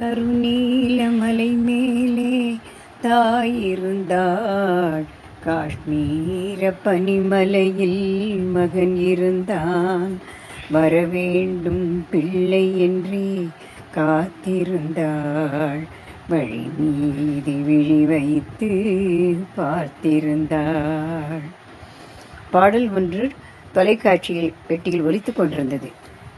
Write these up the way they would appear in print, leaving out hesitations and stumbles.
கருநீலமலை மேலே தாயிருந்தாள். காஷ்மீர பனிமலையில் மகன் இருந்தான். வரவேண்டும் பிள்ளை என்றே காத்திருந்தாள். வழி மீது விழி வைத்து பார்த்திருந்தாள். பாடல் ஒன்று தொலைக்காட்சியில் பெட்டியில் ஒலித்துக் கொண்டிருந்தது.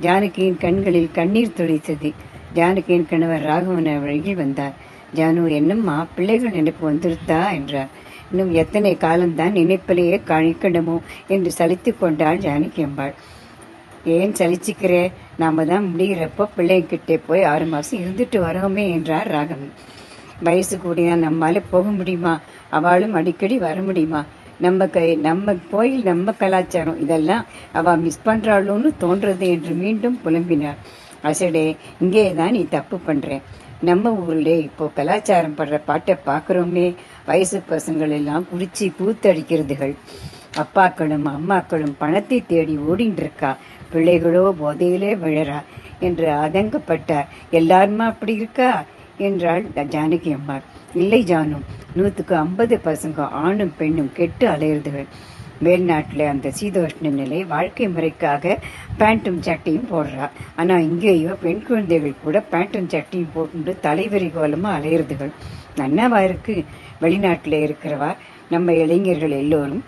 ஜானகியின் கண்களில் கண்ணீர் துடைத்தது. ஜானகியின் கணவர் ராகவன் வழியில் வந்தார். ஜானு, என்னம்மா, பிள்ளைகள் நினைப்பு வந்துருத்தா என்றார். இன்னும் எத்தனை காலம்தான் நினைப்பிலேயே கழிக்கணுமோ என்று சலித்து கொண்டாள் ஜானகி அம்பாள். ஏன் சலிச்சுக்கிறே? நாம தான் முடிகிறப்போ பிள்ளைங்கிட்டே போய் 6 மாசம் இருந்துட்டு வரோமே என்றார் ராகவன். வயசு கூடினா நம்மால போக முடியுமா? அவளும் அடிக்கடி வர முடியுமா? நம்ம கோயில், நம்ம கலாச்சாரம், இதெல்லாம் அவ மிஸ் பண்றாளோன்னு தோன்றது என்று மீண்டும் புலம்பினார். அசடே, இங்கே தான் நீ தப்பு பண்ற. நம்ம ஊர்ல இப்போ கலாச்சாரம் படுற பாட்டை பாக்குறோமே. வயசு பசங்கள் எல்லாம் குடிச்சு கூத்தடிக்கிறதுகள். அப்பாக்களும் அம்மாக்களும் பணத்தை தேடி ஓடிட்டு இருக்கா. பிள்ளைகளோ போதையிலே விழறா என்று ஆதங்கப்பட்டார். எல்லாருமா அப்படி இருக்கா என்றாள் ஜானகி அம்மாள். இல்லை ஜானு, 100க்கு 50 பசங்க ஆணும் பெண்ணும் கெட்டு அலையிறதுகள். மேல்நாட்டில் அந்த சீதோஷ்ண நிலை வாழ்க்கை முறைக்காக பேண்ட்டும் சட்டியும் போடுறா. ஆனால் இங்கேயோ பெண் குழந்தைகள் கூட பேண்ட்டும் சட்டியும் போட்டு தலைவரி கோலமாக அலையிறதுகள். நன்னாவா இருக்கு? வெளிநாட்டில் இருக்கிறவா நம்ம இளைஞர்கள் எல்லோரும்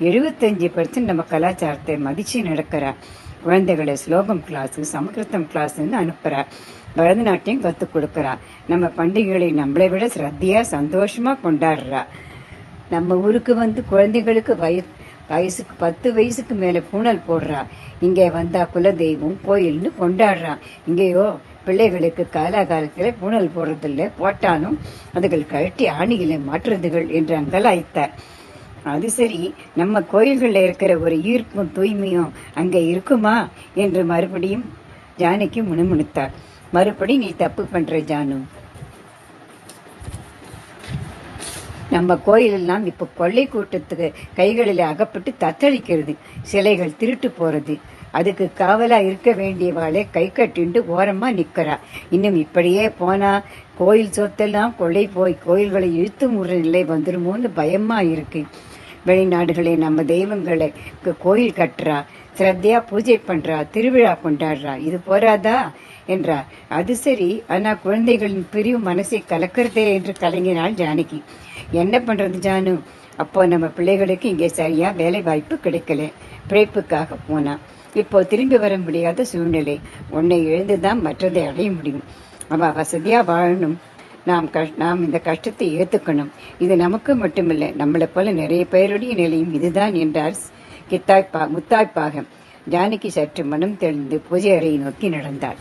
75% நம்ம கலாச்சாரத்தை மதிச்சு நடக்கிறா. குழந்தைகளை ஸ்லோகம் கிளாஸு, சமஸ்கிருதம் கிளாஸுன்னு அனுப்புறா. பரதநாட்டியம் கற்றுக் கொடுக்குறா. நம்ம பண்டிகைகளை நம்மளை விட சிரத்தையா சந்தோஷமா கொண்டாடுறா. நம்ம ஊருக்கு வந்து குழந்தைகளுக்கு வயசுக்கு 10 வயசுக்கு மேல பூணல் போடுறா. இங்கே வந்தா குலதெய்வம் கோயில்னு கொண்டாடுறா. இங்கேயோ பிள்ளைகளுக்கு காலாகாலத்துல பூணல் போடுறதில்ல, போட்டாலும் அதுகள் கழட்டி ஆணிகளை மாற்றுறதுகள் என்று அங்கலாய்த்தார். அது சரி, நம்ம கோயில்களில் இருக்கிற ஒரு ஈர்ப்பும் தூய்மையும் அங்கே இருக்குமா என்று மறுபடியும் ஜானகி முணுமுணுத்தார். மறுபடி நீ தப்பு பண்ற ஜானு. நம்ம கோயிலெல்லாம் இப்போ கொள்ளை கூட்டத்துக்கு கைகளில் அகப்பட்டு தத்தளிக்கிறது. சிலைகள் திருட்டு போறது. அதுக்கு காவலா இருக்க வேண்டியவாளே கை கட்டிண்டு ஓரமா நிக்கிறா. இன்னும் இப்படியே போனா கோயில் சொத்தெல்லாம் கொள்ளை போய் கோயில்களை இழுத்து மூடுற நிலை வந்துருமோன்னு பயமா இருக்கு. வெளிநாடுகளே நம்ம தெய்வங்களை கோயில் கட்டுறா, சிரத்தையா பூஜை பண்றா, திருவிழா கொண்டாடுறா. இது போராதா என்றார். அது சரி, ஆனா குழந்தைகளின் பிரிவு மனசை கலக்கிறதே என்று கலங்கினாள் ஜானகி. என்ன பண்றது ஜானு? அப்போ நம்ம பிள்ளைகளுக்கு இங்கே சரியா வேலை வாய்ப்பு கிடைக்கல. பிழைப்புக்காக போனா. இப்போ திரும்பி வர முடியாத சூழ்நிலை. உன்னை எழுந்துதான் மற்றதை அடைய முடியும். அவ வசதியா வாழணும். நாம் இந்த கஷ்டத்தை ஏத்துக்கணும். இது நமக்கு மட்டுமில்லை, நம்மளை போல நிறைய பேருடைய நிலையும் இதுதான் என்றார் முத்தாய்ப்பாக. ஜானகி சற்று மனம் தெளிந்து பூஜை அறையை நோக்கி நடந்தாள்.